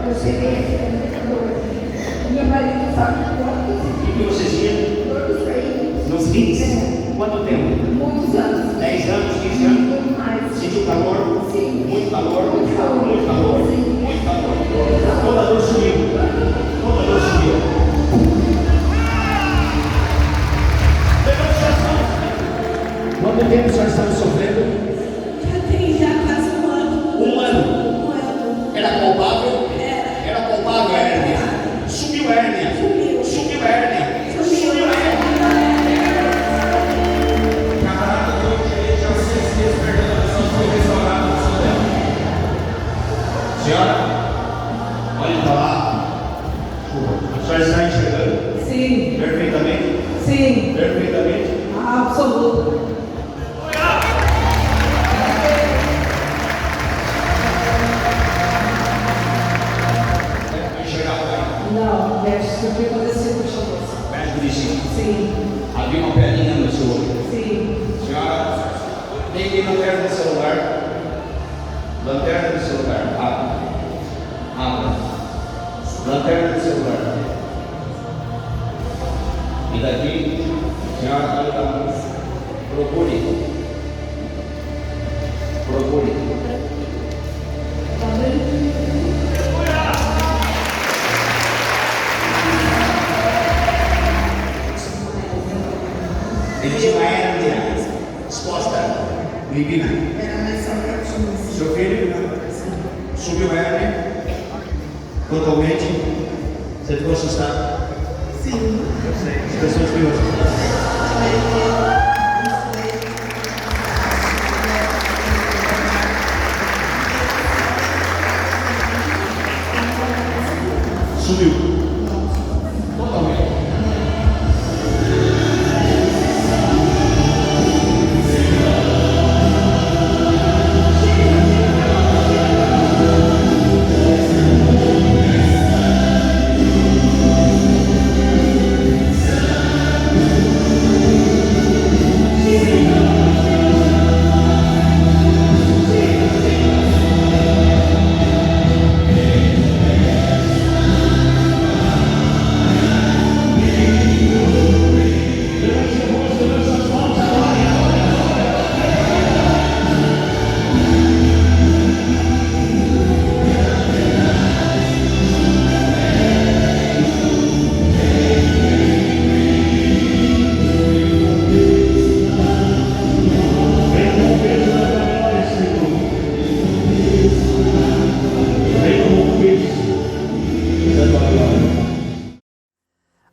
Eu cheguei aqui meu marido sabe quantos. O que você tinha? Dor nos rins. Nos rins? Quanto tempo? Muitos anos. 10 anos, 15 anos? Muito mais. Sentiu calor? Sim. Muito calor? Muito calor. Muito calor? Sim. Muito calor. Toda dor sumiu. Toda dor sumiu. Levante suas mãos. Quanto tempo já estamos sofrendo? Já quase um ano. Um ano. Era palpável? Era palpável a hérnia. Sumiu a hérnia. Sumiu a hérnia. Sumiu a hérnia. Camarada, eu direito a 6 meses perdendo a visão, foi restaurado no seu dela. Senhora, olhe para lá. A senhora está enxergando? Sim. Perfeitamente? Sim. Perfeitamente? Absoluto. Não, mexe, o que aconteceu com o chão? Médico disse, Sim. havia uma pedrinha no seu olho. Sim. Senhora, ligue lanterna do celular. Lanterna do celular. Abra. Lanterna do celular. E daqui, senhora, olha lá. Procure. Ele tinha uma hérnia exposta, menina. Seu filho subiu a hérnia totalmente. Você ficou assustado? Sim. Eu sei. As pessoas ficam assustadas. Sumiu. Totalmente.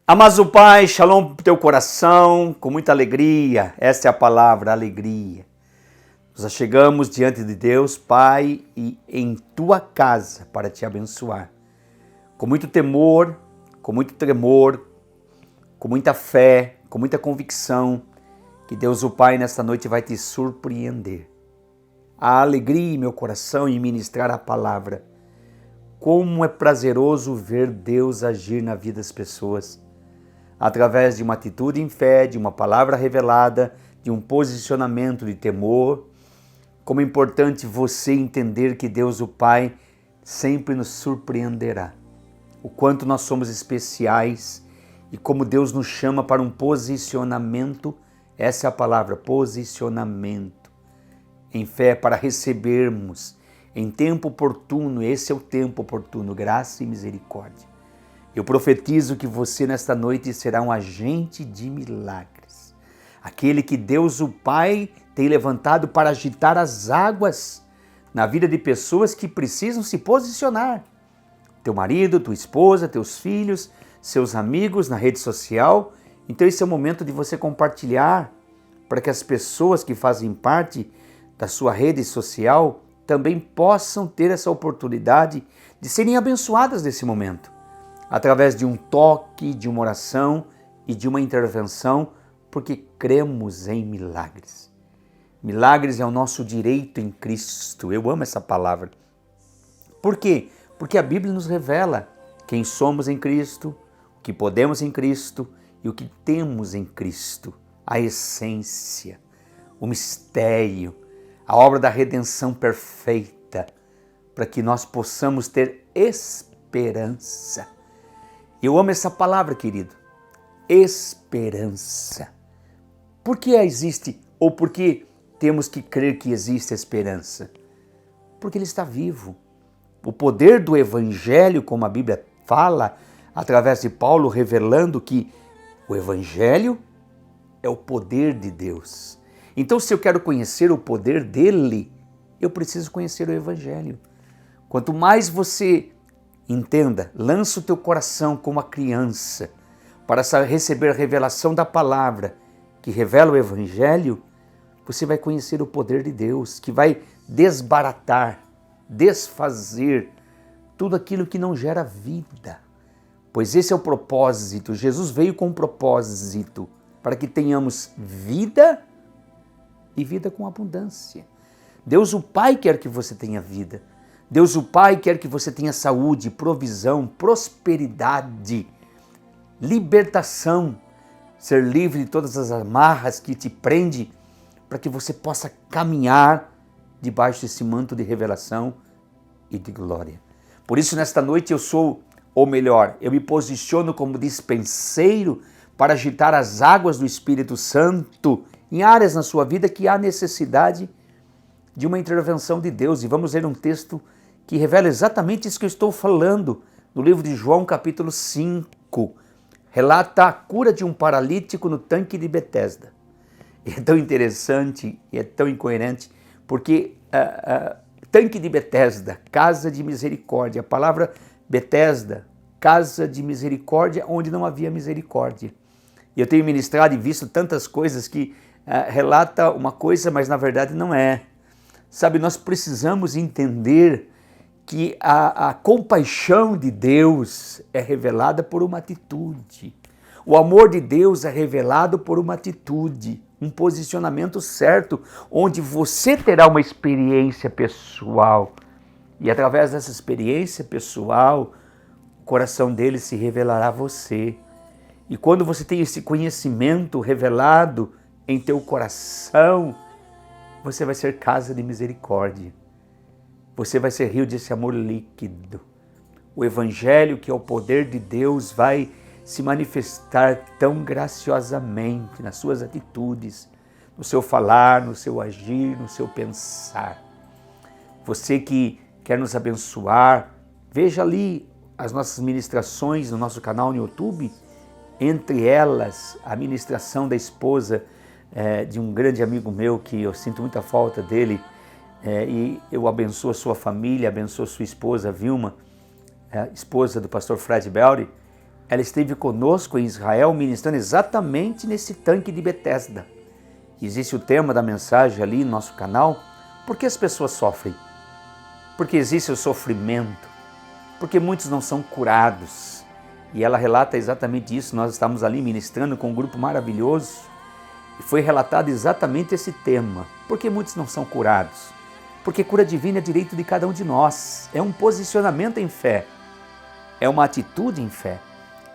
Amados do Pai, shalom pro teu coração, com muita alegria, esta é a palavra, alegria. Nós chegamos diante de Deus, Pai, e em tua casa para te abençoar. Com muito temor, com muito tremor, com muita fé, com muita convicção, que Deus o Pai nesta noite vai te surpreender. A alegria em meu coração em ministrar a palavra. Como é prazeroso ver Deus agir na vida das pessoas. Através de uma atitude em fé, de uma palavra revelada, de um posicionamento de temor. Como é importante você entender que Deus o Pai sempre nos surpreenderá. O quanto nós somos especiais e como Deus nos chama para um posicionamento, essa é a palavra, posicionamento. Em fé para recebermos em tempo oportuno, esse é o tempo oportuno, graça e misericórdia. Eu profetizo que você nesta noite será um agente de milagres. Aquele que Deus o Pai tem levantado para agitar as águas na vida de pessoas que precisam se posicionar. Teu marido, tua esposa, teus filhos, seus amigos na rede social. Então esse é o momento de você compartilhar para que as pessoas que fazem parte da sua rede social também possam ter essa oportunidade de serem abençoadas nesse momento. Através de um toque, de uma oração e de uma intervenção, porque cremos em milagres. Milagres é o nosso direito em Cristo. Eu amo essa palavra. Por quê? Porque a Bíblia nos revela quem somos em Cristo, o que podemos em Cristo e o que temos em Cristo. A essência, o mistério, a obra da redenção perfeita, para que nós possamos ter esperança esperança. Eu amo essa palavra, querido. Esperança. Por que existe, ou por que temos que crer que existe esperança? Porque Ele está vivo. O poder do Evangelho, como a Bíblia fala, através de Paulo, revelando que o Evangelho é o poder de Deus. Então, se eu quero conhecer o poder dele, eu preciso conhecer o Evangelho. Quanto mais você entenda, lança o teu coração como a criança para receber a revelação da palavra que revela o Evangelho, você vai conhecer o poder de Deus, que vai desbaratar, desfazer tudo aquilo que não gera vida. Pois esse é o propósito. Jesus veio com um propósito para que tenhamos vida e vida com abundância. Deus o Pai quer que você tenha vida. Deus o Pai quer que você tenha saúde, provisão, prosperidade, libertação, ser livre de todas as amarras que te prendem, para que você possa caminhar debaixo desse manto de revelação e de glória. Por isso, nesta noite eu me posiciono como dispenseiro para agitar as águas do Espírito Santo em áreas na sua vida que há necessidade de uma intervenção de Deus. E vamos ler um texto que revela exatamente isso que eu estou falando, no livro de João, capítulo 5. Relata a cura de um paralítico no tanque de Betesda. E é tão interessante e é tão incoerente, porque tanque de Betesda, casa de misericórdia, a palavra Betesda, casa de misericórdia, onde não havia misericórdia. E eu tenho ministrado e visto tantas coisas que relata uma coisa, mas na verdade não é. Sabe, nós precisamos entender que a compaixão de Deus é revelada por uma atitude. O amor de Deus é revelado por uma atitude, um posicionamento certo, onde você terá uma experiência pessoal. E através dessa experiência pessoal, o coração dele se revelará a você. E quando você tem esse conhecimento revelado em teu coração, você vai ser casa de misericórdia. Você vai ser rio desse amor líquido. O Evangelho, que é o poder de Deus, vai se manifestar tão graciosamente nas suas atitudes, no seu falar, no seu agir, no seu pensar. Você que quer nos abençoar, veja ali as nossas ministrações no nosso canal no YouTube, entre elas a ministração da esposa de um grande amigo meu, que eu sinto muita falta dele, e eu abençoo a sua família, abençoo a sua esposa Vilma, esposa do pastor Fred Belry. Ela esteve conosco em Israel ministrando exatamente nesse tanque de Betesda. Existe o tema da mensagem ali no nosso canal. Por que as pessoas sofrem? Porque existe o sofrimento, porque muitos não são curados. E ela relata exatamente isso. Nós estávamos ali ministrando com um grupo maravilhoso e foi relatado exatamente esse tema. Por que muitos não são curados? Porque cura divina é direito de cada um de nós. É um posicionamento em fé, é uma atitude em fé.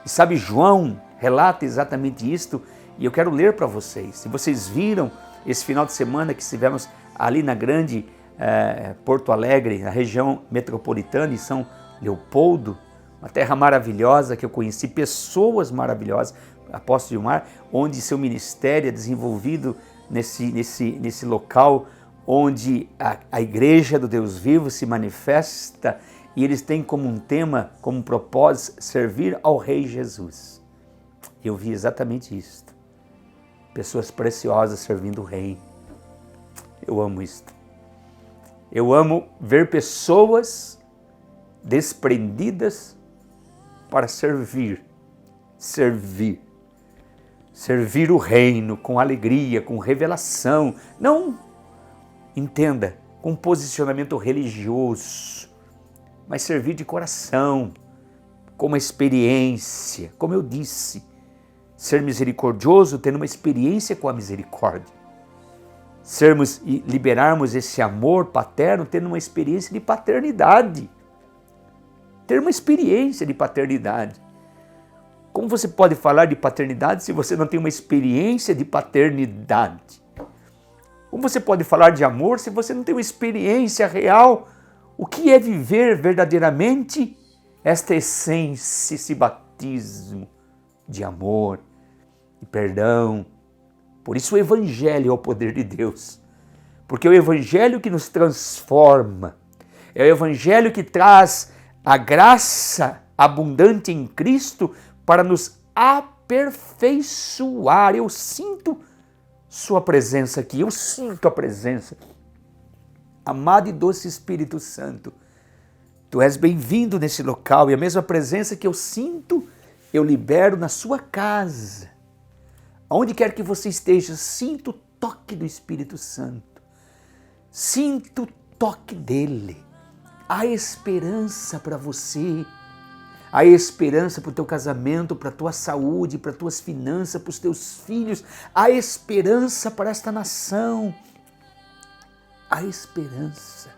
E sabe, João relata exatamente isto, e eu quero ler para vocês. Se vocês viram esse final de semana que estivemos ali na grande Porto Alegre, na região metropolitana, em São Leopoldo, uma terra maravilhosa que eu conheci, pessoas maravilhosas, apóstolo Gilmar, onde seu ministério é desenvolvido nesse local, onde a igreja do Deus vivo se manifesta, e eles têm como um tema, como um propósito, servir ao Rei Jesus. Eu vi exatamente isso. Pessoas preciosas servindo o Rei. Eu amo isto. Eu amo ver pessoas desprendidas para servir. Servir o reino com alegria, com revelação. Não, entenda, com posicionamento religioso, mas servir de coração, com uma experiência, como eu disse, ser misericordioso, tendo uma experiência com a misericórdia. Sermos e liberarmos esse amor paterno, tendo uma experiência de paternidade. Ter uma experiência de paternidade. Como você pode falar de paternidade se você não tem uma experiência de paternidade? Como você pode falar de amor se você não tem uma experiência real? O que é viver verdadeiramente esta essência, esse batismo de amor e perdão. Por isso o Evangelho é o poder de Deus, porque é o Evangelho que nos transforma, é o Evangelho que traz a graça abundante em Cristo para nos aperfeiçoar. Eu sinto sua presença aqui, eu sinto a presença. Amado e doce Espírito Santo, tu és bem-vindo nesse local e a mesma presença que eu sinto, eu libero na sua casa. Aonde quer que você esteja, sinta o toque do Espírito Santo. Sinta o toque dele. Há esperança para você. Há esperança para o teu casamento, para a tua saúde, para as tuas finanças, para os teus filhos. Há esperança para esta nação. Há esperança.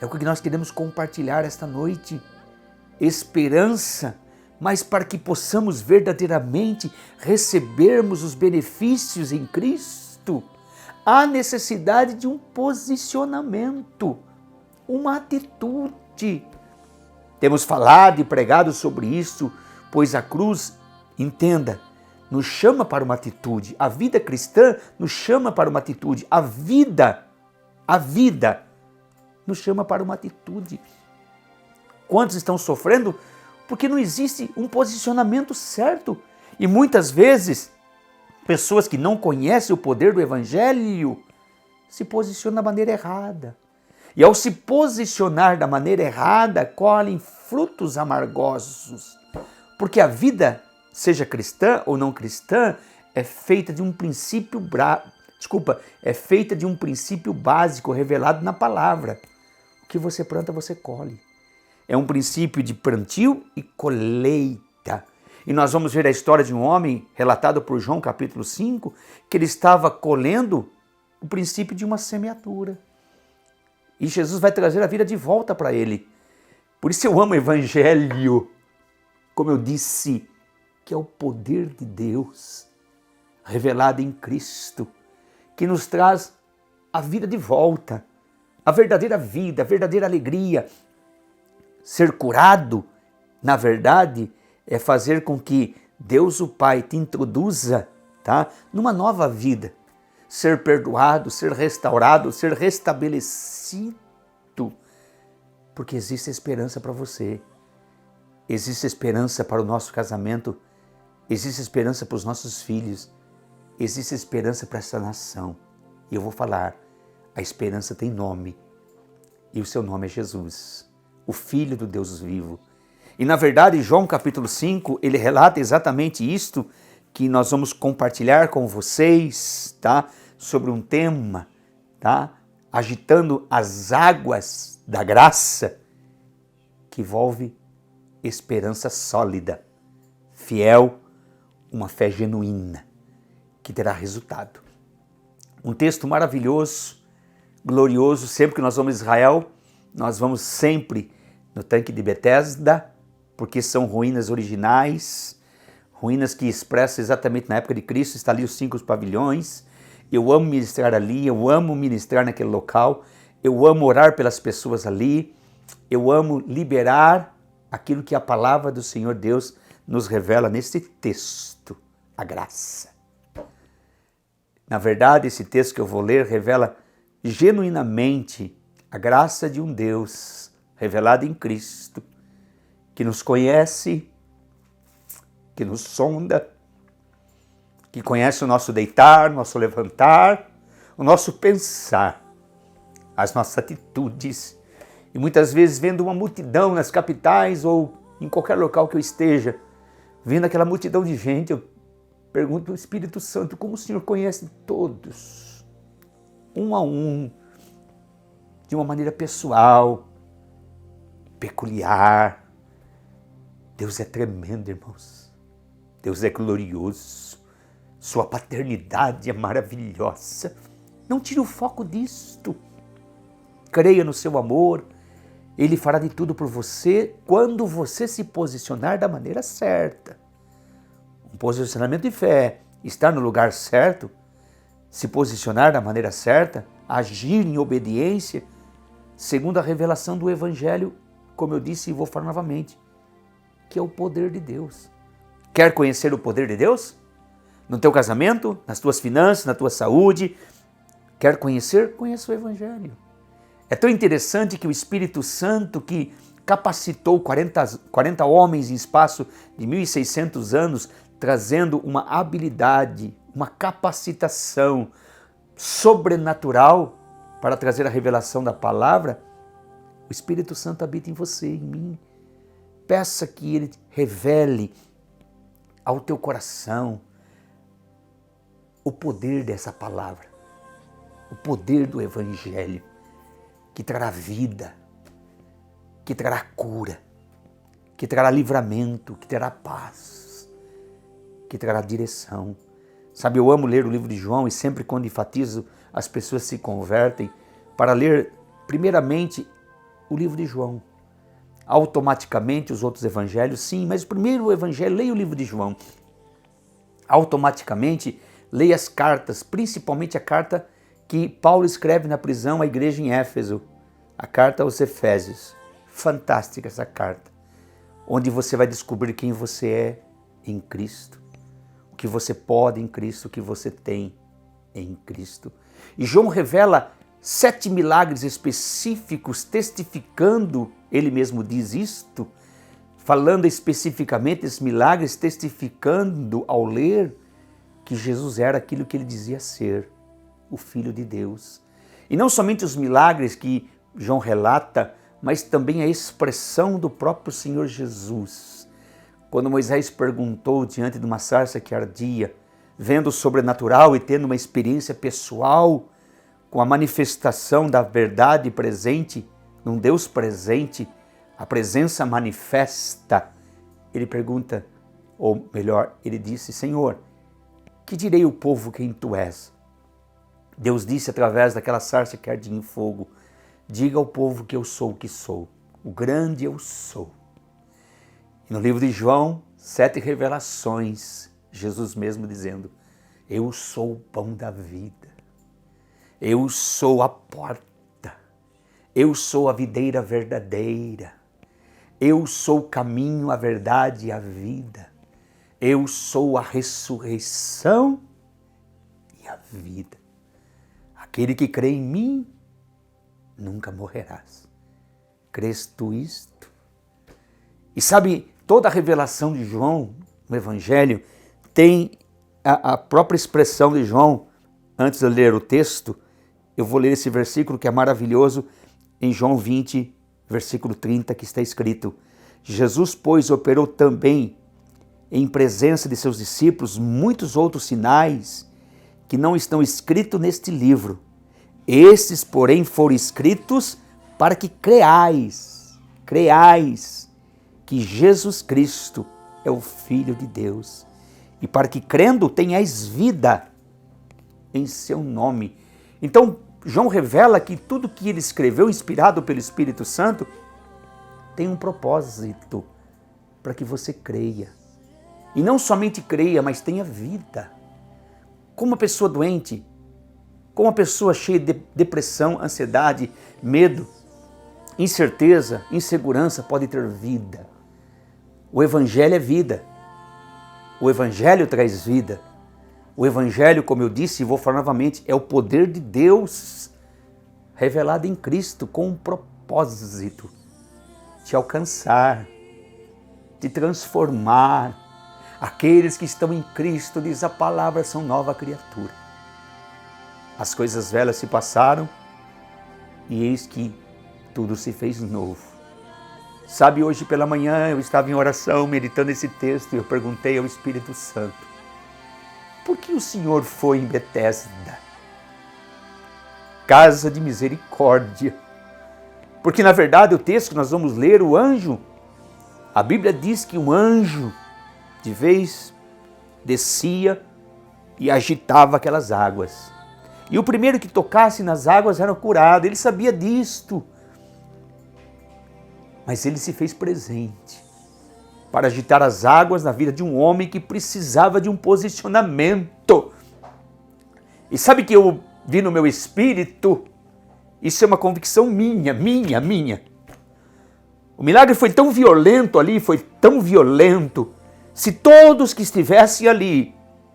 É o que nós queremos compartilhar esta noite. Esperança, mas para que possamos verdadeiramente recebermos os benefícios em Cristo, há necessidade de um posicionamento, uma atitude. Temos falado e pregado sobre isso, pois a cruz, entenda, nos chama para uma atitude. A vida cristã nos chama para uma atitude. A vida nos chama para uma atitude. Quantos estão sofrendo? Porque não existe um posicionamento certo. E muitas vezes, pessoas que não conhecem o poder do Evangelho se posicionam da maneira errada. E ao se posicionar da maneira errada, colhem frutos amargosos. Porque a vida, seja cristã ou não cristã, é feita de um princípio básico revelado na palavra. O que você planta, você colhe. É um princípio de plantio e colheita. E nós vamos ver a história de um homem, relatado por João capítulo 5, que ele estava colhendo o princípio de uma semeadura. E Jesus vai trazer a vida de volta para ele. Por isso eu amo o Evangelho, como eu disse, que é o poder de Deus, revelado em Cristo, que nos traz a vida de volta, a verdadeira vida, a verdadeira alegria. Ser curado, na verdade, é fazer com que Deus o Pai te introduza, numa nova vida. Ser perdoado, ser restaurado, ser restabelecido. Porque existe esperança para você. Existe esperança para o nosso casamento. Existe esperança para os nossos filhos. Existe esperança para essa nação. E eu vou falar, a esperança tem nome. E o seu nome é Jesus, o Filho do Deus vivo. E na verdade, João capítulo 5, ele relata exatamente isto que nós vamos compartilhar com vocês, sobre um tema, agitando as águas da graça, que envolve esperança sólida, fiel, uma fé genuína, que terá resultado. Um texto maravilhoso, glorioso. Sempre que nós vamos a Israel, nós vamos sempre no tanque de Betesda, porque são ruínas originais, ruínas que expressam exatamente na época de Cristo. Está ali os 5 pavilhões. Eu amo ministrar ali, eu amo ministrar naquele local, eu amo orar pelas pessoas ali, eu amo liberar aquilo que a palavra do Senhor Deus nos revela nesse texto, a graça. Na verdade, esse texto que eu vou ler revela genuinamente a graça de um Deus revelado em Cristo, que nos conhece, que nos sonda, que conhece o nosso deitar, nosso levantar, o nosso pensar, as nossas atitudes. E muitas vezes vendo uma multidão nas capitais ou em qualquer local que eu esteja, vendo aquela multidão de gente, eu pergunto ao Espírito Santo, como o Senhor conhece todos, um a um, de uma maneira pessoal, peculiar. Deus é tremendo, irmãos. Deus é glorioso. Sua paternidade é maravilhosa. Não tire o foco disto. Creia no seu amor. Ele fará de tudo por você quando você se posicionar da maneira certa. Um posicionamento de fé, estar no lugar certo, se posicionar da maneira certa, agir em obediência, segundo a revelação do Evangelho, como eu disse e vou falar novamente. que é o poder de Deus. Quer conhecer o poder de Deus? No teu casamento, nas tuas finanças, na tua saúde. Quer conhecer? Conheça o Evangelho. É tão interessante que o Espírito Santo, que capacitou 40 homens em espaço de 1.600 anos, trazendo uma habilidade, uma capacitação sobrenatural para trazer a revelação da palavra, o Espírito Santo habita em você, em mim. Peça que Ele revele ao teu coração o poder dessa palavra, o poder do Evangelho, que trará vida, que trará cura, que trará livramento, que trará paz, que trará direção. Sabe, eu amo ler o livro de João e sempre quando enfatizo as pessoas se convertem para ler primeiramente o livro de João. Automaticamente os outros evangelhos, sim, mas primeiro o evangelho, leia o livro de João. Automaticamente leia as cartas, principalmente a carta que Paulo escreve na prisão à igreja em Éfeso, a carta aos Efésios. Fantástica essa carta, onde você vai descobrir quem você é em Cristo, o que você pode em Cristo, o que você tem em Cristo. E João revela 7 milagres específicos, testificando, ele mesmo diz isto, falando especificamente desses milagres, testificando ao ler que Jesus era aquilo que ele dizia ser, o Filho de Deus. E não somente os milagres que João relata, mas também a expressão do próprio Senhor Jesus. Quando Moisés perguntou diante de uma sarça que ardia, vendo o sobrenatural e tendo uma experiência pessoal com a manifestação da verdade presente, num Deus presente, a presença manifesta, ele pergunta, ou melhor, ele disse, Senhor, que direi ao povo quem tu és? Deus disse através daquela sarça que ardia em fogo, diga ao povo que eu sou o que sou, o grande eu sou. E no livro de João, 7 revelações, Jesus mesmo dizendo, eu sou o pão da vida, eu sou a porta, eu sou a videira verdadeira, eu sou o caminho, a verdade e a vida, eu sou a ressurreição e a vida. Aquele que crê em mim, nunca morrerás. Crês tu isto? E sabe, toda a revelação de João no Evangelho tem a própria expressão de João. Antes de ler o texto, eu vou ler esse versículo que é maravilhoso, em João 20, versículo 30, que está escrito, Jesus, pois, operou também em presença de seus discípulos muitos outros sinais que não estão escritos neste livro. Estes, porém, foram escritos para que creais que Jesus Cristo é o Filho de Deus e para que crendo tenhais vida em seu nome. Então, João revela que tudo que ele escreveu, inspirado pelo Espírito Santo, tem um propósito para que você creia. E não somente creia, mas tenha vida. Como uma pessoa doente, como uma pessoa cheia de depressão, ansiedade, medo, incerteza, insegurança pode ter vida. O Evangelho é vida. O Evangelho traz vida. O Evangelho, como eu disse e vou falar novamente, é o poder de Deus revelado em Cristo com um propósito de alcançar, de transformar. Aqueles que estão em Cristo, diz a palavra, são nova criatura. As coisas velhas se passaram e eis que tudo se fez novo. Sabe, hoje pela manhã eu estava em oração, meditando esse texto e eu perguntei ao Espírito Santo, por que o Senhor foi em Betesda? Casa de misericórdia. Porque na verdade o texto que nós vamos ler, o anjo, a Bíblia diz que um anjo de vez descia e agitava aquelas águas. E o primeiro que tocasse nas águas era curado, ele sabia disto. Mas ele se fez presente para agitar as águas na vida de um homem que precisava de um posicionamento. E sabe que eu vi no meu espírito? Isso é uma convicção minha. O milagre foi tão violento ali, foi tão violento. Se todos que estivessem ali,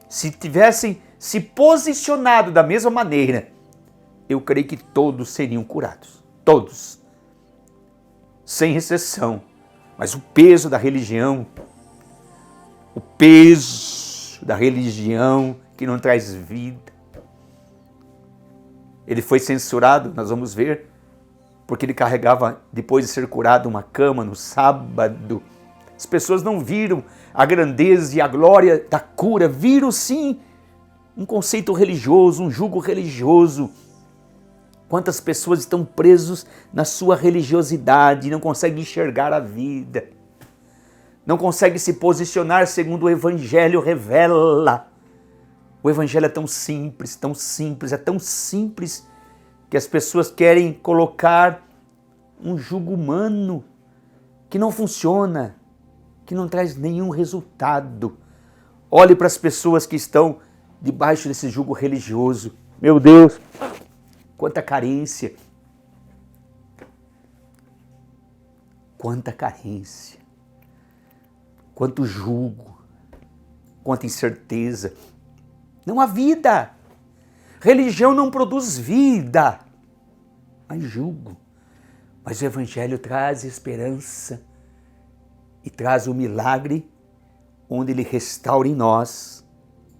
se tivessem se posicionado da mesma maneira, eu creio que todos seriam curados. Todos. Sem exceção. Mas o peso da religião, que não traz vida, ele foi censurado, nós vamos ver, porque ele carregava, depois de ser curado, uma cama no sábado. As pessoas não viram a grandeza e a glória da cura, viram sim um conceito religioso, um jugo religioso. Quantas pessoas estão presas na sua religiosidade, não conseguem enxergar a vida, não conseguem se posicionar segundo o Evangelho revela. O Evangelho é tão simples, é tão simples, que as pessoas querem colocar um jugo humano que não funciona, que não traz nenhum resultado. Olhe para as pessoas que estão debaixo desse jugo religioso. Meu Deus, quanta carência. Quanta carência. Quanto jugo. Quanta incerteza. Não há vida. Religião não produz vida, mas jugo. Mas o Evangelho traz esperança e traz o milagre onde ele restaura em nós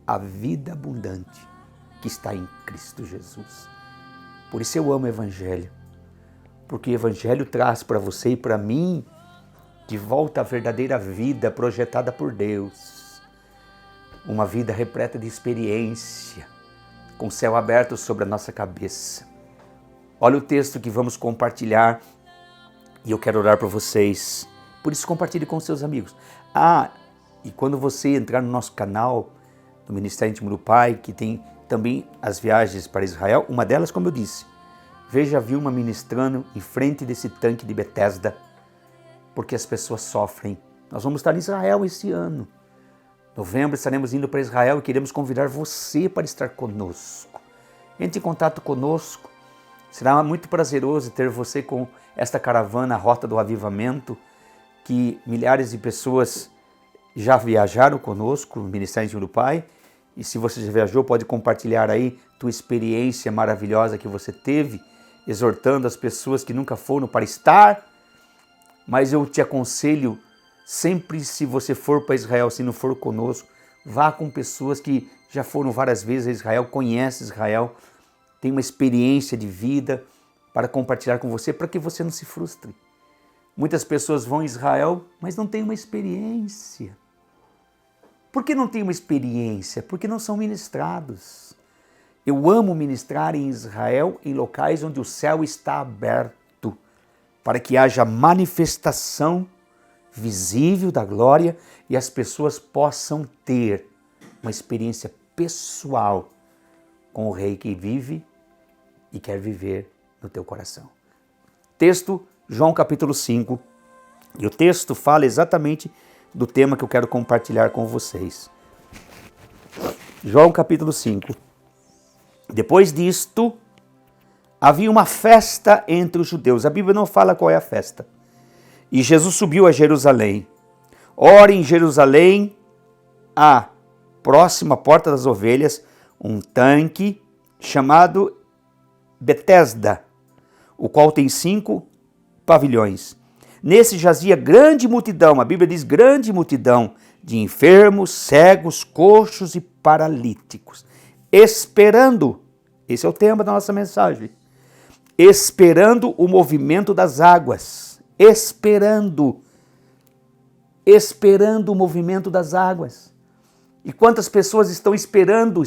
a vida abundante que está em Cristo Jesus. Por isso eu amo o Evangelho, porque o Evangelho traz para você e para mim de volta a verdadeira vida projetada por Deus. Uma vida repleta de experiência, com o céu aberto sobre a nossa cabeça. Olha o texto que vamos compartilhar e eu quero orar por vocês. Por isso compartilhe com seus amigos. E quando você entrar no nosso canal do Ministério Íntimo do Pai, que tem também as viagens para Israel, uma delas, como eu disse, veja a Vilma ministrando em frente desse tanque de Betesda, porque as pessoas sofrem. Nós vamos estar em Israel esse ano. Novembro estaremos indo para Israel e queremos convidar você para estar conosco. Entre em contato conosco. Será muito prazeroso ter você com esta caravana, a Rota do Avivamento, que milhares de pessoas já viajaram conosco, no Ministério Íntimo do Pai. E se você já viajou, pode compartilhar aí tua experiência maravilhosa que você teve, exortando as pessoas que nunca foram para estar. Mas eu te aconselho, sempre se você for para Israel, se não for conosco, vá com pessoas que já foram várias vezes a Israel, conhecem Israel, tem uma experiência de vida para compartilhar com você, para que você não se frustre. Muitas pessoas vão a Israel, mas não têm uma experiência. Por que não tem uma experiência? Porque não são ministrados. Eu amo ministrar em Israel, em locais onde o céu está aberto, para que haja manifestação visível da glória e as pessoas possam ter uma experiência pessoal com o Rei que vive e quer viver no teu coração. Texto, João capítulo 5, e o texto fala exatamente do tema que eu quero compartilhar com vocês. João capítulo 5. Depois disto, havia uma festa entre os judeus. A Bíblia não fala qual é a festa. E Jesus subiu a Jerusalém. Ora, em Jerusalém, a próxima porta das ovelhas, um tanque chamado Betesda, o qual tem 5 pavilhões. Nesse jazia grande multidão, a Bíblia diz grande multidão, de enfermos, cegos, coxos e paralíticos, esperando, esse é o tema da nossa mensagem, esperando o movimento das águas, esperando o movimento das águas. E quantas pessoas estão esperando,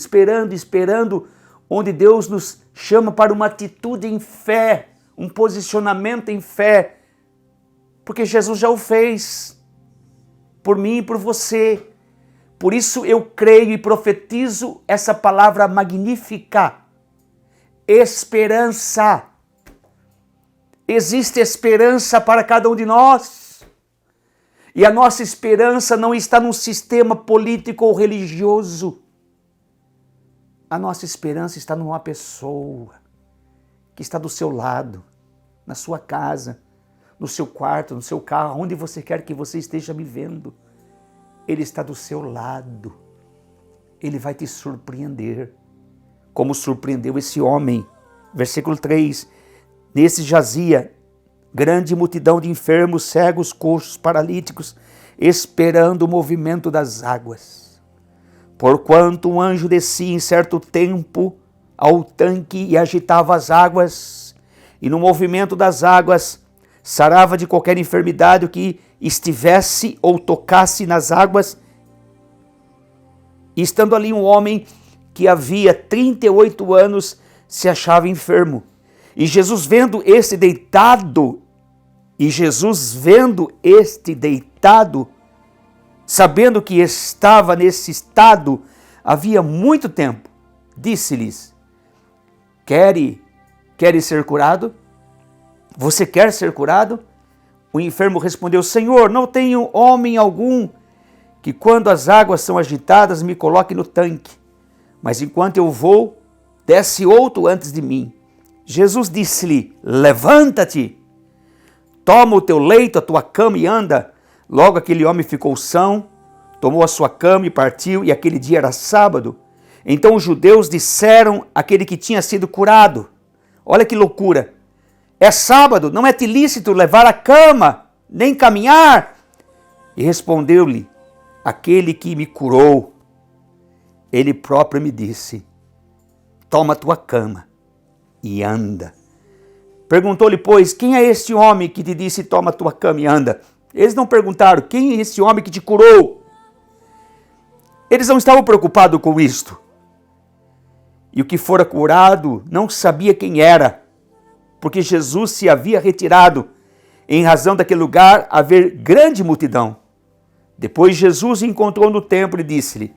onde Deus nos chama para uma atitude em fé, um posicionamento em fé, porque Jesus já o fez, por mim e por você. Por isso eu creio e profetizo essa palavra magnífica, esperança. Existe esperança para cada um de nós. E a nossa esperança não está num sistema político ou religioso. A nossa esperança está numa pessoa que está do seu lado, na sua casa, no seu quarto, no seu carro, onde você quer que você esteja me vendo. Ele está do seu lado. Ele vai te surpreender, como surpreendeu esse homem. Versículo 3, nesse jazia grande multidão de enfermos, cegos, coxos, paralíticos, esperando o movimento das águas. Porquanto um anjo descia em certo tempo ao tanque e agitava as águas, e no movimento das águas sarava de qualquer enfermidade o que estivesse ou tocasse nas águas. E estando ali um homem que havia 38 anos se achava enfermo. E Jesus vendo este deitado, sabendo que estava nesse estado havia muito tempo, disse-lhes: Queres ser curado? Você quer ser curado? O enfermo respondeu: Senhor, não tenho homem algum que quando as águas são agitadas me coloque no tanque, mas enquanto eu vou, desce outro antes de mim. Jesus disse-lhe: Levanta-te, toma o teu leito, a tua cama e anda. Logo aquele homem ficou são, tomou a sua cama e partiu, e aquele dia era sábado. Então os judeus disseram àquele que tinha sido curado: olha que loucura, é sábado, não é-te lícito levar a cama, nem caminhar. E respondeu-lhe aquele que me curou, ele próprio me disse: toma a tua cama e anda. Perguntou-lhe, pois, quem é este homem que te disse, toma a tua cama e anda? Eles não perguntaram, quem é esse homem que te curou? Eles não estavam preocupados com isto. E o que fora curado não sabia quem era, porque Jesus se havia retirado, em razão daquele lugar haver grande multidão. Depois Jesus o encontrou no templo e disse-lhe: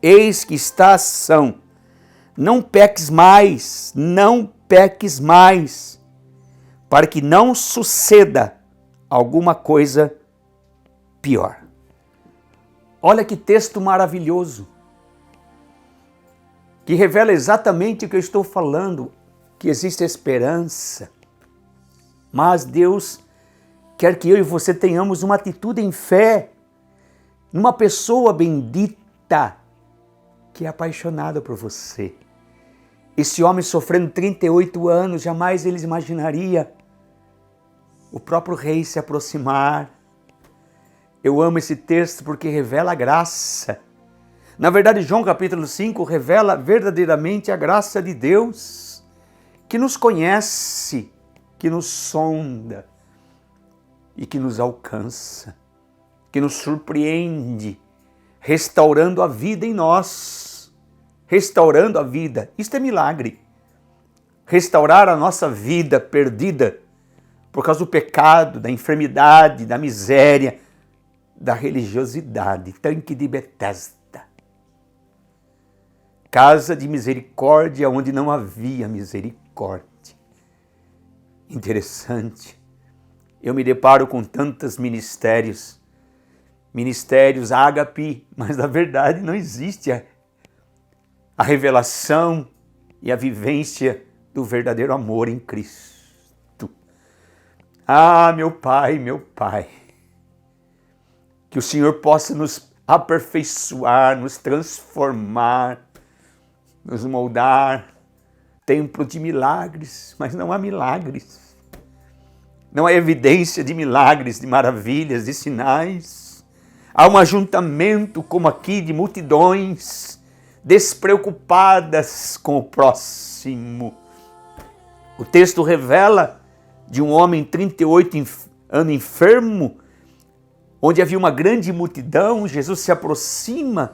eis que estás são, não peques mais, para que não suceda alguma coisa pior. Olha que texto maravilhoso, que revela exatamente o que eu estou falando, que existe esperança. Mas Deus quer que eu e você tenhamos uma atitude em fé, numa pessoa bendita, que é apaixonada por você. Esse homem sofrendo 38 anos, jamais ele imaginaria o próprio rei se aproximar. Eu amo esse texto porque revela a graça. Na verdade, João capítulo 5 revela verdadeiramente a graça de Deus, que nos conhece, que nos sonda e que nos alcança, que nos surpreende, restaurando a vida em nós, restaurando a vida. Isto é milagre. Restaurar a nossa vida perdida por causa do pecado, da enfermidade, da miséria, da religiosidade. Tanque de Betesda. Casa de misericórdia onde não havia misericórdia. Interessante. Eu me deparo com tantos ministérios ágape, mas na verdade não existe a revelação e a vivência do verdadeiro amor em Cristo. Ah, meu Pai, que o Senhor possa nos aperfeiçoar, nos transformar, nos moldar. Templo de milagres, mas não há milagres. Não há evidência de milagres, de maravilhas, de sinais. Há um ajuntamento como aqui de multidões despreocupadas com o próximo. O texto revela de um homem 38 anos enfermo, onde havia uma grande multidão. Jesus se aproxima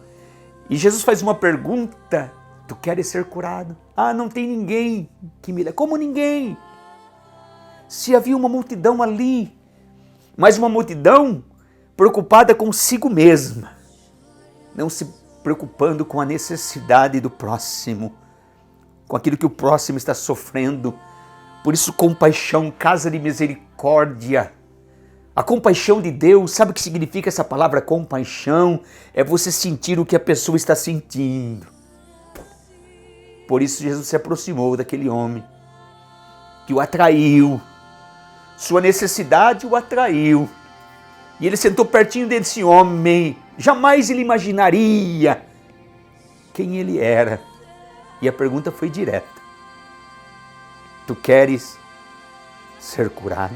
e Jesus faz uma pergunta: tu queres ser curado? Ah, não tem ninguém que me... Como ninguém? Se havia uma multidão ali, mas uma multidão preocupada consigo mesma, não se preocupando com a necessidade do próximo, com aquilo que o próximo está sofrendo. Por isso, compaixão, casa de misericórdia. A compaixão de Deus, sabe o que significa essa palavra compaixão? É você sentir o que a pessoa está sentindo. Por isso Jesus se aproximou daquele homem, que o atraiu, Sua necessidade o atraiu. E ele sentou pertinho desse homem. Jamais ele imaginaria quem ele era. E a pergunta foi direta. Tu queres ser curado?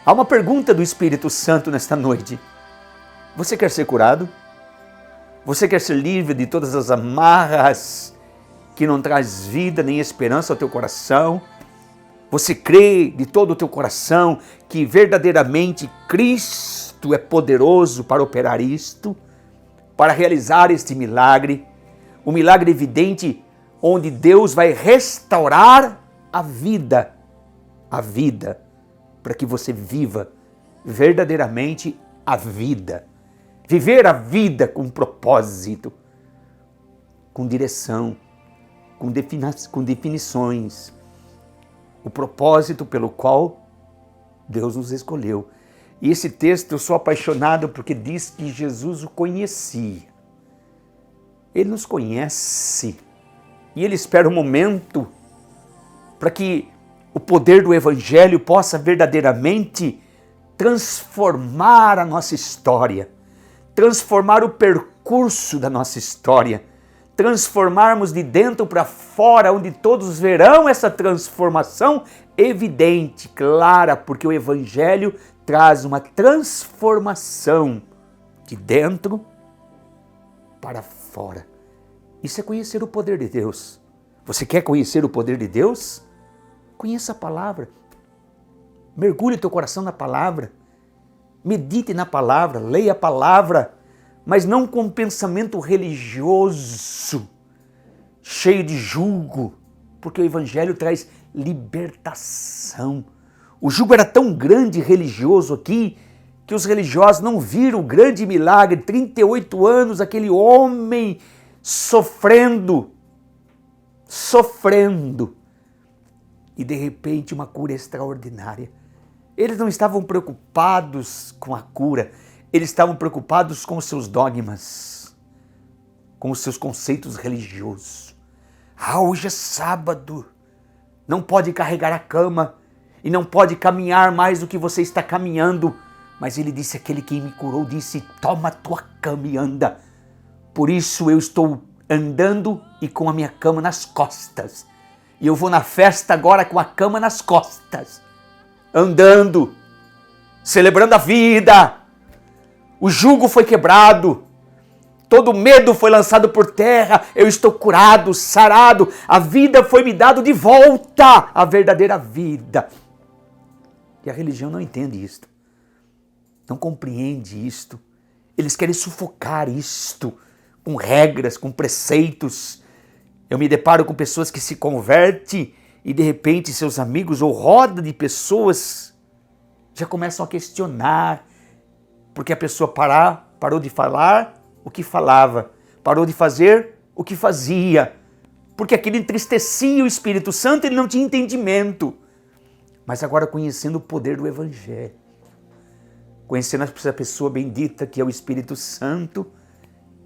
Há uma pergunta do Espírito Santo nesta noite. Você quer ser curado? Você quer ser livre de todas as amarras que não traz vida nem esperança ao teu coração? Você crê de todo o teu coração que verdadeiramente Cristo é poderoso para operar isto, para realizar este milagre, o milagre evidente onde Deus vai restaurar a vida, para que você viva verdadeiramente a vida. Viver a vida com propósito, com direção, com definições. O propósito pelo qual Deus nos escolheu. E esse texto eu sou apaixonado porque diz que Jesus o conhecia. Ele nos conhece e Ele espera um momento para que o poder do Evangelho possa verdadeiramente transformar a nossa história, transformar o percurso da nossa história, transformarmos de dentro para fora, onde todos verão essa transformação evidente, clara, porque o Evangelho traz uma transformação de dentro para fora. Isso é conhecer o poder de Deus. Você quer conhecer o poder de Deus? Conheça a palavra. Mergulhe teu coração na palavra. Medite na palavra, leia a palavra, mas não com um pensamento religioso, cheio de jugo, porque o Evangelho traz libertação. O jugo era tão grande e religioso aqui, que os religiosos não viram o grande milagre, 38 anos, aquele homem sofrendo, e de repente uma cura extraordinária. Eles não estavam preocupados com a cura, eles estavam preocupados com os seus dogmas, com os seus conceitos religiosos. Hoje é sábado, não pode carregar a cama e não pode caminhar mais do que você está caminhando. Mas ele disse, aquele que me curou disse, toma a tua cama e anda. Por isso eu estou andando e com a minha cama nas costas. E eu vou na festa agora com a cama nas costas. Andando, celebrando a vida. O jugo foi quebrado. Todo medo foi lançado por terra. Eu estou curado, sarado. A vida foi me dada de volta. A verdadeira vida. E a religião não entende isto. Não compreende isto. Eles querem sufocar isto com regras, com preceitos. Eu me deparo com pessoas que se convertem e de repente seus amigos ou roda de pessoas já começam a questionar, porque a pessoa parou de falar o que falava, parou de fazer o que fazia, porque aquilo entristecia o Espírito Santo e ele não tinha entendimento. Mas agora conhecendo o poder do Evangelho, conhecendo essa pessoa bendita que é o Espírito Santo,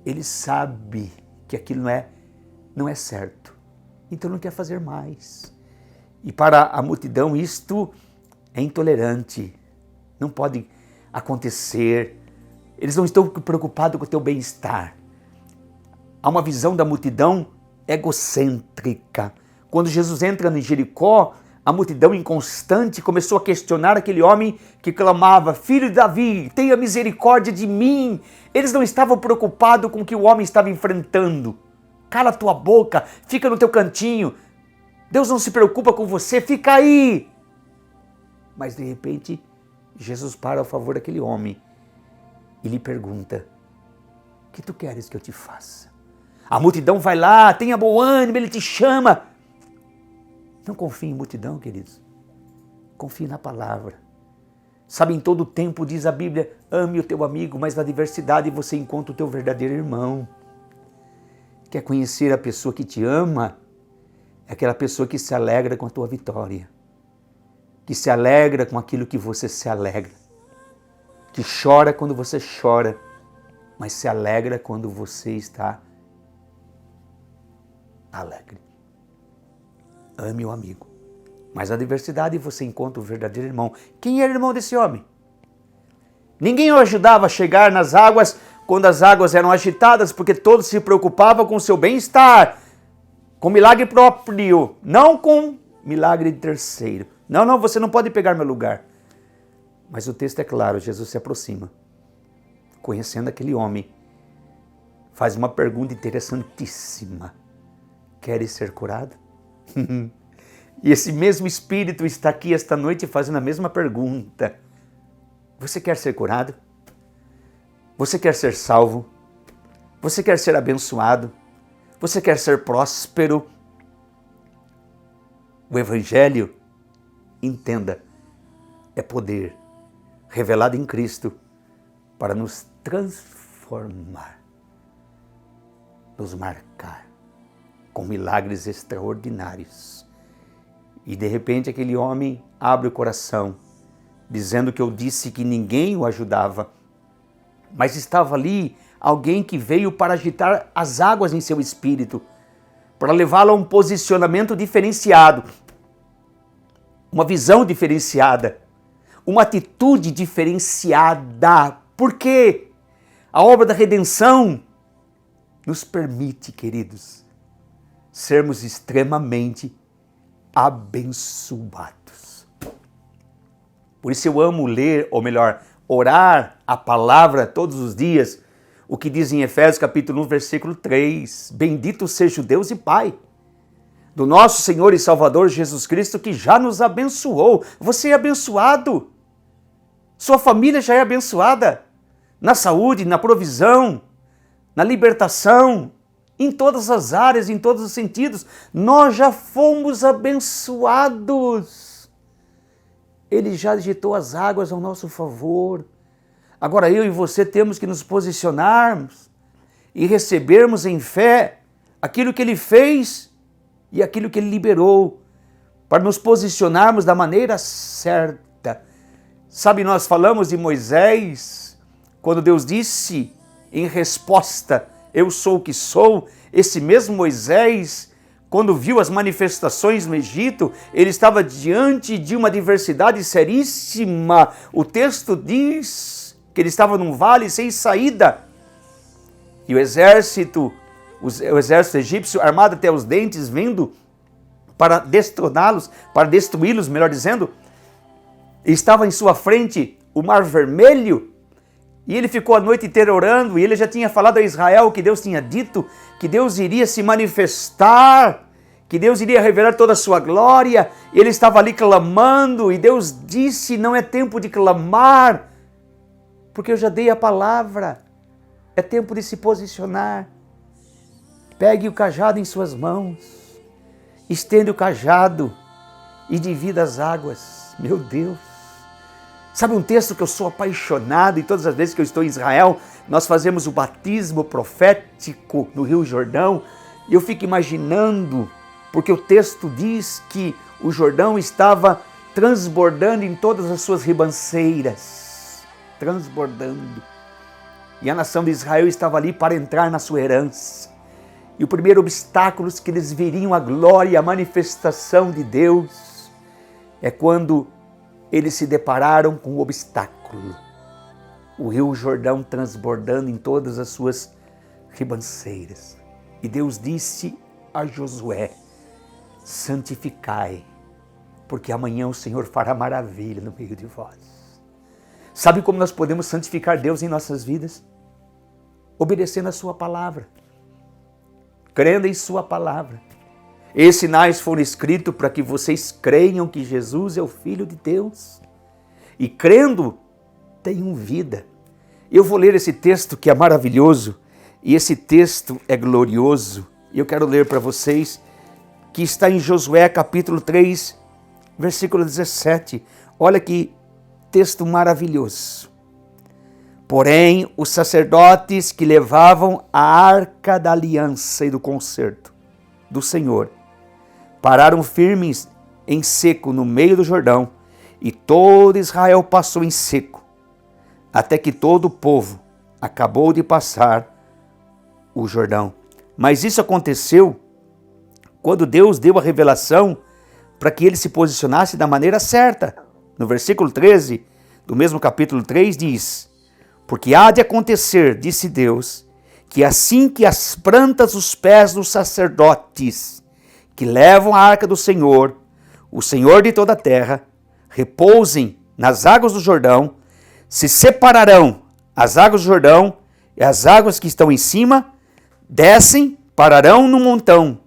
ele sabe que aquilo não é certo. Então não quer fazer mais. E para a multidão isto é intolerante. Não pode acontecer. Eles não estão preocupados com o teu bem-estar. Há uma visão da multidão egocêntrica. Quando Jesus entra em Jericó, a multidão inconstante começou a questionar aquele homem que clamava, filho de Davi, tenha misericórdia de mim. Eles não estavam preocupados com o que o homem estava enfrentando. Cala a tua boca, fica no teu cantinho. Deus não se preocupa com você, fica aí. Mas de repente, Jesus para ao favor daquele homem e lhe pergunta, o que tu queres que eu te faça? A multidão vai lá, tenha bom ânimo, ele te chama. Não confie em multidão, queridos. Confie na palavra. Sabe, em todo tempo, diz a Bíblia, ame o teu amigo, mas na adversidade você encontra o teu verdadeiro irmão. Quer conhecer a pessoa que te ama? É aquela pessoa que se alegra com a tua vitória. Que se alegra com aquilo que você se alegra. Que chora quando você chora, mas se alegra quando você está alegre. Ame o amigo. Mas na adversidade você encontra o verdadeiro irmão. Quem era o irmão desse homem? Ninguém o ajudava a chegar nas águas quando as águas eram agitadas, porque todos se preocupavam com o seu bem-estar, com milagre próprio, não com milagre de terceiro. Não, você não pode pegar meu lugar. Mas o texto é claro, Jesus se aproxima, conhecendo aquele homem, faz uma pergunta interessantíssima. Queres ser curado? E esse mesmo Espírito está aqui esta noite fazendo a mesma pergunta. Você quer ser curado? Você quer ser salvo? Você quer ser abençoado? Você quer ser próspero? O Evangelho, entenda, é poder revelado em Cristo para nos transformar, nos marcar com milagres extraordinários. E de repente aquele homem abre o coração, dizendo que eu disse que ninguém o ajudava, mas estava ali alguém que veio para agitar as águas em seu espírito, para levá-lo a um posicionamento diferenciado, uma visão diferenciada, uma atitude diferenciada. Porque a obra da redenção nos permite, queridos, sermos extremamente abençoados. Por isso eu amo ler, ou melhor, orar a palavra todos os dias, o que diz em Efésios capítulo 1, versículo 3, bendito seja o Deus e Pai do nosso Senhor e Salvador Jesus Cristo, que já nos abençoou. Você é abençoado, sua família já é abençoada, na saúde, na provisão, na libertação, em todas as áreas, em todos os sentidos, nós já fomos abençoados. Ele já agitou as águas ao nosso favor. Agora eu e você temos que nos posicionarmos e recebermos em fé aquilo que Ele fez e aquilo que Ele liberou, para nos posicionarmos da maneira certa. Sabe, nós falamos de Moisés, quando Deus disse em resposta, eu sou o que sou. Esse mesmo Moisés, quando viu as manifestações no Egito, ele estava diante de uma adversidade seríssima. O texto diz que ele estava num vale sem saída. E o exército egípcio, armado até os dentes, vindo para destroná-los, para destruí-los, melhor dizendo, estava em sua frente o Mar Vermelho. E ele ficou a noite inteira orando, e ele já tinha falado a Israel que Deus tinha dito, que Deus iria se manifestar, que Deus iria revelar toda a sua glória. Ele estava ali clamando, e Deus disse, não é tempo de clamar, porque eu já dei a palavra, é tempo de se posicionar. Pegue o cajado em suas mãos, estende o cajado e divida as águas. Meu Deus! Sabe um texto que eu sou apaixonado, e todas as vezes que eu estou em Israel, nós fazemos o batismo profético no Rio Jordão, e eu fico imaginando, porque o texto diz que o Jordão estava transbordando em todas as suas ribanceiras, transbordando, e a nação de Israel estava ali para entrar na sua herança, e o primeiro obstáculo que eles viriam a glória e a manifestação de Deus, é quando eles se depararam com o obstáculo, o Rio Jordão transbordando em todas as suas ribanceiras. E Deus disse a Josué, santificai, porque amanhã o Senhor fará maravilha no meio de vós. Sabe como nós podemos santificar Deus em nossas vidas? Obedecendo a sua palavra, crendo em sua palavra. Esses sinais foram escritos para que vocês creiam que Jesus é o Filho de Deus. E crendo, tenham vida. Eu vou ler esse texto que é maravilhoso. E esse texto é glorioso. E eu quero ler para vocês, que está em Josué capítulo 3, versículo 17. Olha que texto maravilhoso. Porém, os sacerdotes que levavam a arca da aliança e do concerto do Senhor pararam firmes em seco no meio do Jordão, e todo Israel passou em seco, até que todo o povo acabou de passar o Jordão. Mas isso aconteceu quando Deus deu a revelação para que ele se posicionasse da maneira certa. No versículo 13 do mesmo capítulo 3 diz: porque há de acontecer, disse Deus, que assim que as plantas dos pés dos sacerdotes que levam a arca do Senhor, o Senhor de toda a terra, repousem nas águas do Jordão, se separarão as águas do Jordão e as águas que estão em cima, descem, pararão no montão.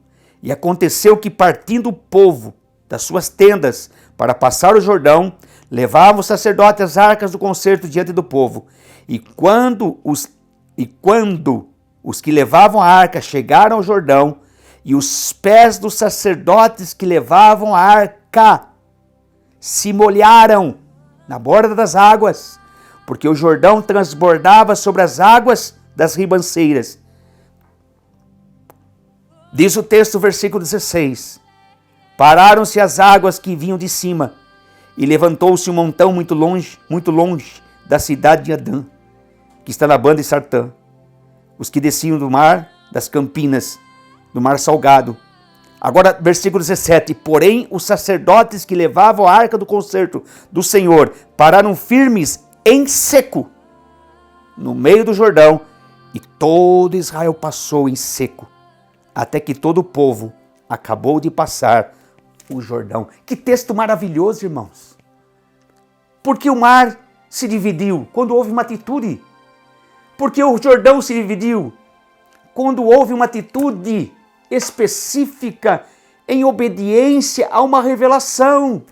E aconteceu que, partindo o povo das suas tendas para passar o Jordão, levavam os sacerdotes as arcas do concerto diante do povo. E quando os que levavam a arca chegaram ao Jordão, e os pés dos sacerdotes que levavam a arca se molharam na borda das águas, porque o Jordão transbordava sobre as águas das ribanceiras. Diz o texto, versículo 16: pararam-se as águas que vinham de cima, e levantou-se um montão muito longe da cidade de Adã, que está na banda de Sartã. Os que desciam do mar, das campinas, do mar salgado. Agora, versículo 17: porém, os sacerdotes que levavam a arca do concerto do Senhor pararam firmes em seco, no meio do Jordão, e todo Israel passou em seco, até que todo o povo acabou de passar o Jordão. Que texto maravilhoso, irmãos! Porque o mar se dividiu quando houve uma atitude. Porque o Jordão se dividiu quando houve uma atitude específica em obediência a uma revelação.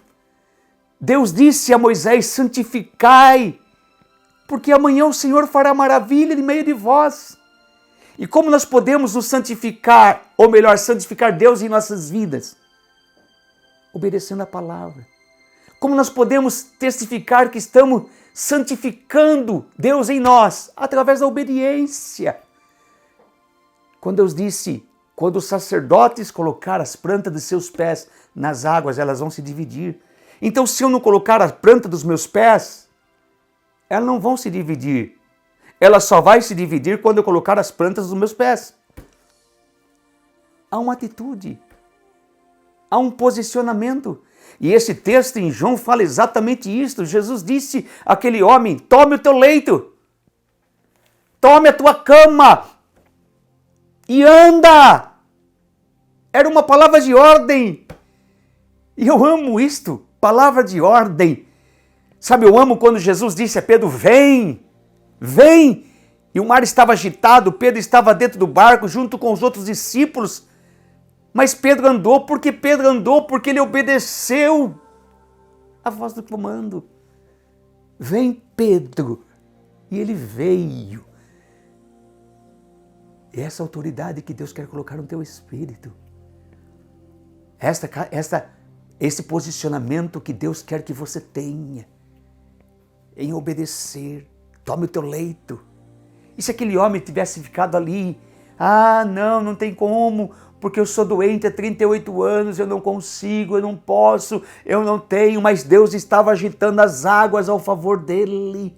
Deus disse a Moisés: santificai, porque amanhã o Senhor fará maravilha em meio de vós. E como nós podemos nos santificar, ou melhor, santificar Deus em nossas vidas? Obedecendo a palavra. Como nós podemos testificar que estamos santificando Deus em nós? Através da obediência. Quando Deus disse: quando os sacerdotes colocar as plantas de seus pés nas águas, elas vão se dividir. Então, se eu não colocar a planta dos meus pés, elas não vão se dividir. Ela só vai se dividir quando eu colocar as plantas dos meus pés. Há uma atitude, há um posicionamento. E esse texto em João fala exatamente isso. Jesus disse àquele homem: tome o teu leito, tome a tua cama e anda. Era uma palavra de ordem. E eu amo isto, palavra de ordem. Sabe, eu amo quando Jesus disse a Pedro: vem, vem. E o mar estava agitado, Pedro estava dentro do barco junto com os outros discípulos. Mas Pedro andou porque ele obedeceu a voz do comando. Vem, Pedro. E ele veio. E essa autoridade que Deus quer colocar no teu espírito. Esse posicionamento que Deus quer que você tenha em obedecer. Tome o teu leito. E se aquele homem tivesse ficado ali: ah, não tem como, porque eu sou doente há 38 anos, eu não consigo, eu não posso, eu não tenho. Mas Deus estava agitando as águas ao favor dele.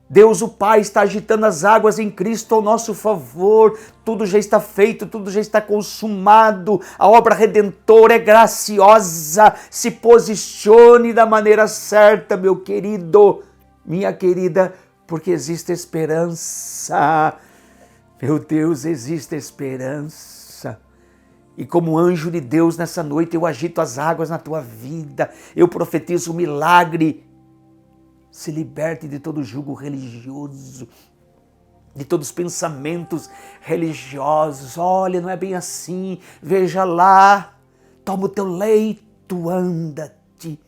Deus o Pai está agitando as águas em Cristo ao nosso favor. Tudo já está feito, tudo já está consumado. A obra redentora é graciosa. Se posicione da maneira certa, meu querido, minha querida, porque existe esperança. Meu Deus, existe esperança. E como anjo de Deus nessa noite eu agito as águas na tua vida. Eu profetizo um milagre. Se liberte de todo jugo religioso, de todos os pensamentos religiosos. Olha, não é bem assim, veja lá, toma o teu leito, anda-te.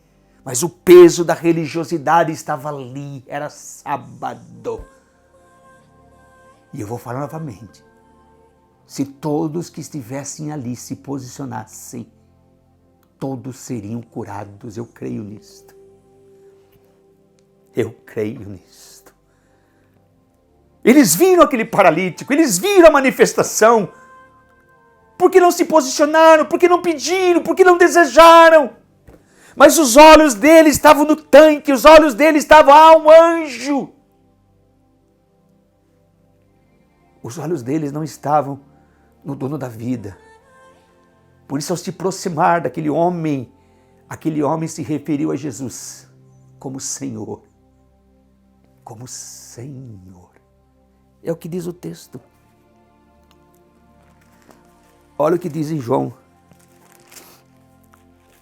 Mas o peso da religiosidade estava ali, era sábado. E eu vou falar novamente, se todos que estivessem ali se posicionassem, todos seriam curados, eu creio nisto. Eu creio nisto. Eles viram aquele paralítico, eles viram a manifestação. Porque não se posicionaram, porque não pediram, porque não desejaram. Mas os olhos deles estavam no tanque, os olhos deles estavam: ah, um anjo. Os olhos deles não estavam no dono da vida. Por isso, ao se aproximar daquele homem Aquele homem se referiu a Jesus como Senhor. Como Senhor. É o que diz o texto. Olha o que diz em João,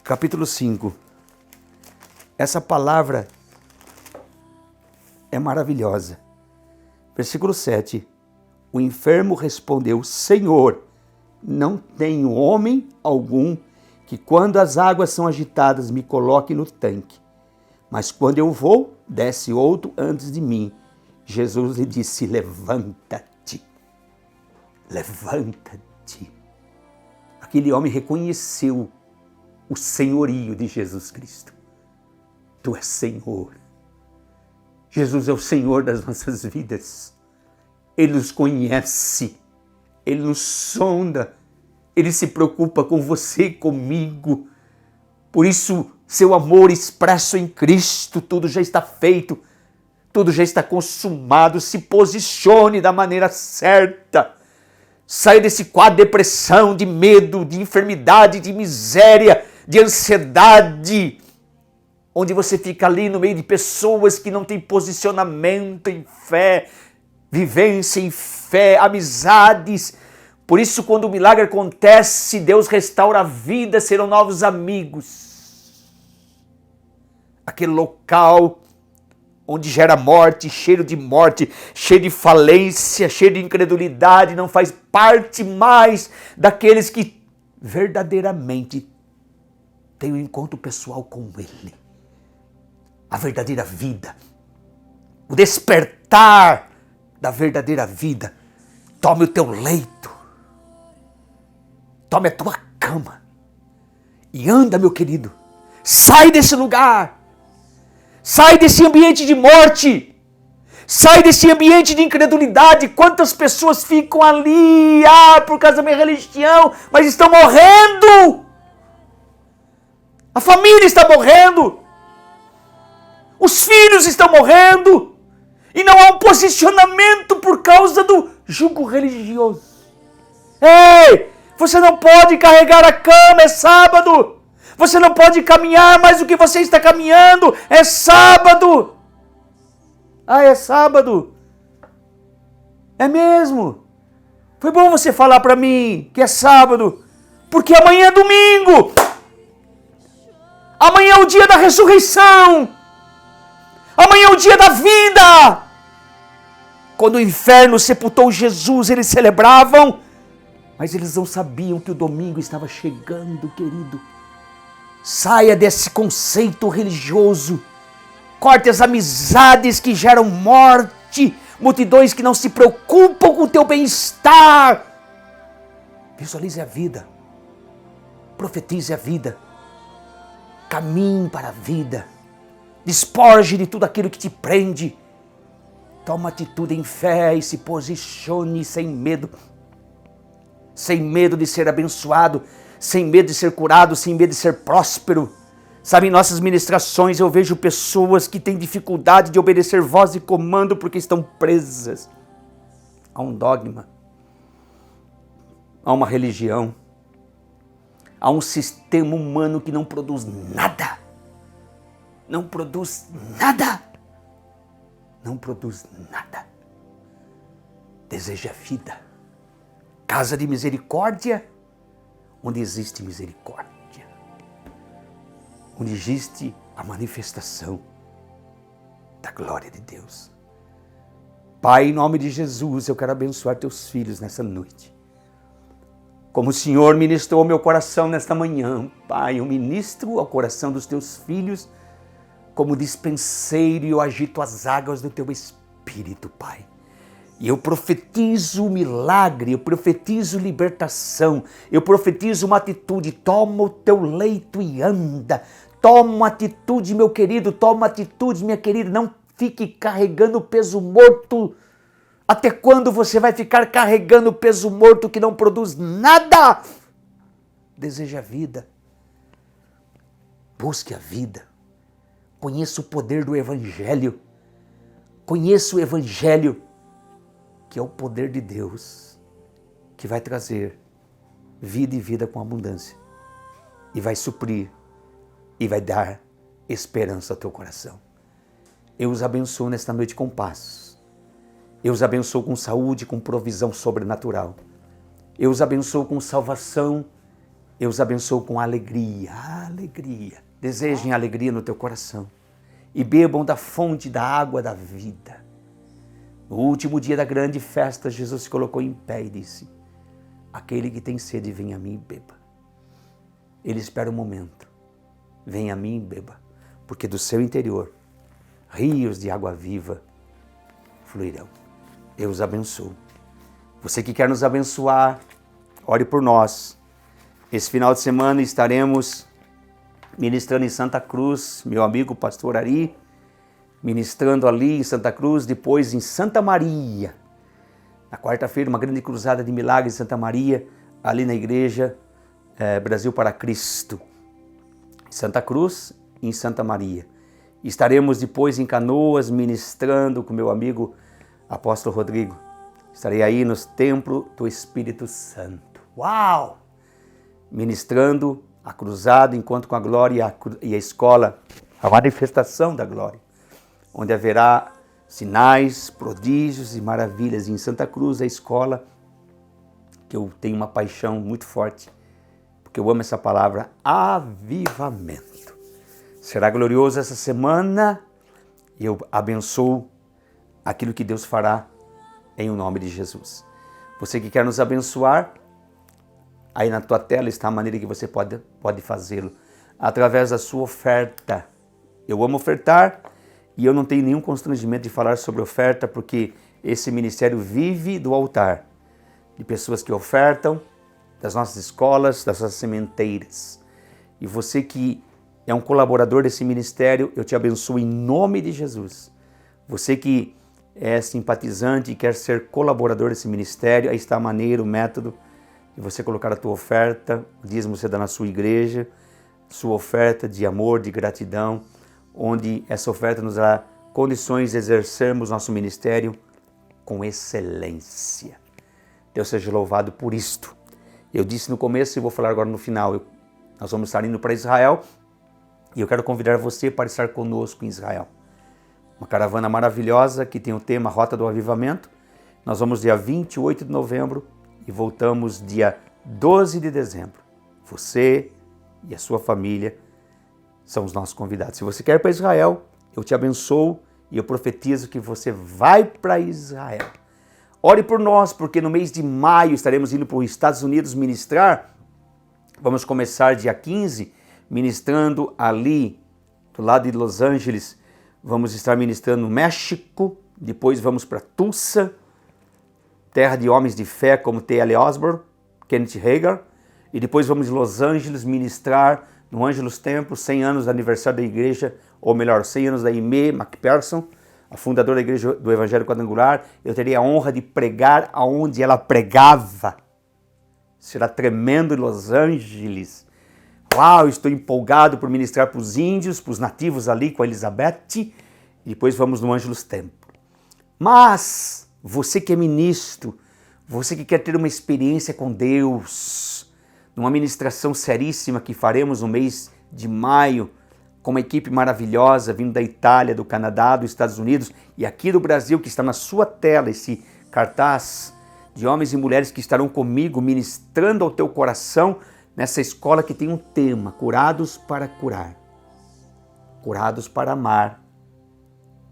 capítulo 5. Essa palavra é maravilhosa. Versículo 7. O enfermo respondeu: Senhor, não tenho homem algum que quando as águas são agitadas me coloque no tanque. Mas quando eu vou, desce outro antes de mim. Jesus lhe disse: levanta-te. Levanta-te. Aquele homem reconheceu o senhorio de Jesus Cristo. Tu és Senhor. Jesus é o Senhor das nossas vidas. Ele nos conhece. Ele nos sonda. Ele se preocupa com você e comigo. Por isso, seu amor expresso em Cristo, tudo já está feito. Tudo já está consumado. Se posicione da maneira certa. Saia desse quadro de depressão, de medo, de enfermidade, de miséria, de ansiedade, onde você fica ali no meio de pessoas que não têm posicionamento em fé, vivência em fé, amizades. Por isso, quando o milagre acontece, Deus restaura a vida, serão novos amigos. Aquele local onde gera morte, cheio de falência, cheio de incredulidade, não faz parte mais daqueles que verdadeiramente têm um encontro pessoal com Ele. A verdadeira vida, o despertar da verdadeira vida. Tome o teu leito, tome a tua cama e anda, meu querido. Sai desse lugar. Sai desse ambiente de morte. Sai desse ambiente de incredulidade. Quantas pessoas ficam ali, por causa da minha religião, mas estão morrendo. A família está morrendo. Os filhos estão morrendo. E não há um posicionamento por causa do jugo religioso. Ei, você não pode carregar a cama, é sábado. Você não pode caminhar mais do que você está caminhando. É sábado. É sábado. É mesmo. Foi bom você falar para mim que é sábado. Porque amanhã é domingo. Amanhã é o dia da ressurreição. Amanhã é o dia da vida. Quando o inferno sepultou Jesus, eles celebravam. Mas eles não sabiam que o domingo estava chegando, querido. Saia desse conceito religioso. Corte as amizades que geram morte. Multidões que não se preocupam com o teu bem-estar. Visualize a vida. Profetize a vida. Caminhe para a vida. Despoje de tudo aquilo que te prende. Toma atitude em fé e se posicione sem medo. Sem medo de ser abençoado. Sem medo de ser curado, sem medo de ser próspero. Sabe, em nossas ministrações eu vejo pessoas que têm dificuldade de obedecer voz e comando porque estão presas a um dogma, a uma religião, a um sistema humano que não produz nada. Não produz nada. Não produz nada. Deseja vida. Casa de misericórdia, onde existe misericórdia, onde existe a manifestação da glória de Deus. Pai, em nome de Jesus, eu quero abençoar teus filhos nessa noite. Como o Senhor ministrou ao meu coração nesta manhã, Pai, eu ministro ao coração dos teus filhos, como dispenseiro, e eu agito as águas do teu Espírito, Pai. E eu profetizo milagre, eu profetizo libertação, eu profetizo uma atitude. Toma o teu leito e anda. Toma uma atitude, meu querido, toma uma atitude, minha querida. Não fique carregando peso morto. Até quando você vai ficar carregando peso morto que não produz nada? Deseja a vida. Busque a vida. Conheça o poder do Evangelho. Conheça o Evangelho, que é o poder de Deus, que vai trazer vida e vida com abundância, e vai suprir e vai dar esperança ao teu coração. Eu os abençoo nesta noite com paz. Eu os abençoo com saúde, com provisão sobrenatural. Eu os abençoo com salvação. Eu os abençoo com alegria. Alegria. Desejem alegria no teu coração e bebam da fonte da água da vida. No último dia da grande festa, Jesus se colocou em pé e disse: aquele que tem sede, venha a mim e beba. Ele espera um momento. Venha a mim e beba, porque do seu interior rios de água viva fluirão. Eu os abençoo. Você que quer nos abençoar, ore por nós. Esse final de semana estaremos ministrando em Santa Cruz, meu amigo pastor Ari, ministrando ali em Santa Cruz, depois em Santa Maria. Na quarta-feira, uma grande cruzada de milagres em Santa Maria, ali na igreja Brasil para Cristo. Em Santa Cruz e em Santa Maria. Estaremos depois em Canoas ministrando com meu amigo apóstolo Rodrigo. Estarei aí no templo do Espírito Santo. Uau! Ministrando a cruzada, enquanto com a glória e a escola, a manifestação da glória, onde haverá sinais, prodígios e maravilhas. E em Santa Cruz, a escola, que eu tenho uma paixão muito forte, porque eu amo essa palavra, avivamento. Será glorioso essa semana e eu abençoo aquilo que Deus fará em o nome de Jesus. Você que quer nos abençoar, aí na tua tela está a maneira que você pode fazê-lo, através da sua oferta. Eu amo ofertar e eu não tenho nenhum constrangimento de falar sobre oferta, porque esse ministério vive do altar, de pessoas que ofertam, das nossas escolas, das nossas sementeiras. E você que é um colaborador desse ministério, eu te abençoo em nome de Jesus. Você que é simpatizante e quer ser colaborador desse ministério, aí está a maneira, o método de você colocar a tua oferta, o dízimo você dá na sua igreja, sua oferta de amor, de gratidão, onde essa oferta nos dá condições de exercermos nosso ministério com excelência. Deus seja louvado por isto. Eu disse no começo e vou falar agora no final, nós vamos estar indo para Israel e eu quero convidar você para estar conosco em Israel. Uma caravana maravilhosa que tem o tema Rota do Avivamento. Nós vamos dia 28 de novembro e voltamos dia 12 de dezembro. Você e a sua família são os nossos convidados. Se você quer ir para Israel, eu te abençoo e eu profetizo que você vai para Israel. Ore por nós, porque no mês de maio estaremos indo para os Estados Unidos ministrar. Vamos começar dia 15, ministrando ali, do lado de Los Angeles. Vamos estar ministrando no México, depois vamos para Tulsa, terra de homens de fé como T.L. Osborne, Kenneth Hagin, e depois vamos em Los Angeles ministrar no Angelus Temple, 100 anos do aniversário da igreja, ou melhor, 100 anos da Aimee McPherson, a fundadora da igreja do Evangelho Quadrangular. Eu terei a honra de pregar aonde ela pregava. Será tremendo em Los Angeles. Uau, estou empolgado por ministrar para os índios, para os nativos ali com a Elizabeth. E depois vamos no Angelus Temple. Mas você que é ministro, você que quer ter uma experiência com Deus, numa ministração seríssima que faremos no mês de maio, com uma equipe maravilhosa vindo da Itália, do Canadá, dos Estados Unidos e aqui do Brasil, que está na sua tela, esse cartaz de homens e mulheres que estarão comigo ministrando ao teu coração nessa escola que tem um tema: curados para curar, curados para amar,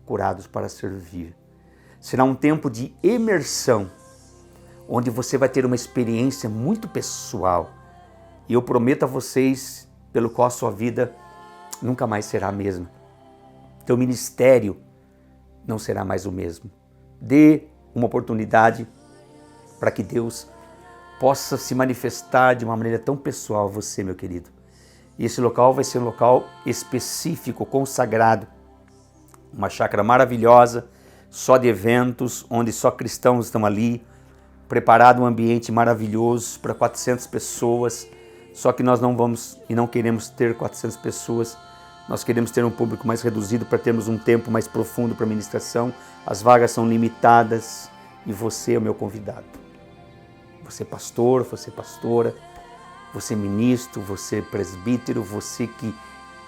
curados para servir. Será um tempo de imersão, onde você vai ter uma experiência muito pessoal. E eu prometo a vocês, pelo qual a sua vida nunca mais será a mesma. Teu ministério não será mais o mesmo. Dê uma oportunidade para que Deus possa se manifestar de uma maneira tão pessoal a você, meu querido. E esse local vai ser um local específico, consagrado. Uma chácara maravilhosa, só de eventos, onde só cristãos estão ali. Preparado um ambiente maravilhoso para 400 pessoas. Só que nós não vamos e não queremos ter 400 pessoas. Nós queremos ter um público mais reduzido para termos um tempo mais profundo para ministração. As vagas são limitadas e você é o meu convidado. Você pastor, você pastora, você ministro, você presbítero, você que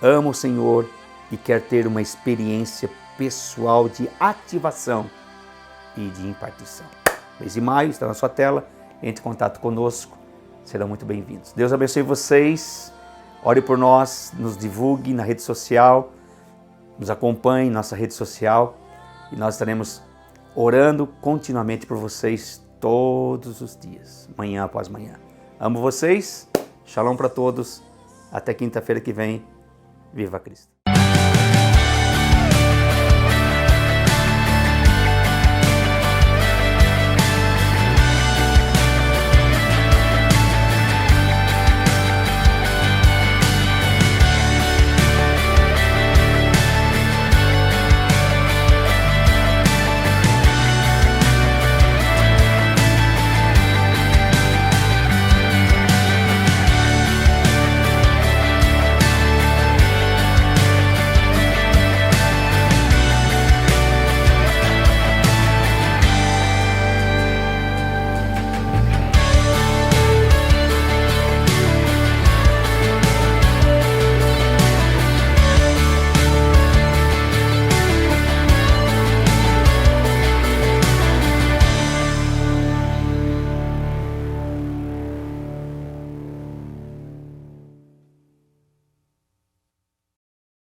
ama o Senhor e quer ter uma experiência pessoal de ativação e de impartição. Mês de maio está na sua tela, entre em contato conosco, serão muito bem-vindos. Deus abençoe vocês, ore por nós, nos divulgue na rede social, nos acompanhe em nossa rede social e nós estaremos orando continuamente por vocês todos os dias, manhã após manhã. Amo vocês, shalom para todos, até quinta-feira que vem, viva Cristo.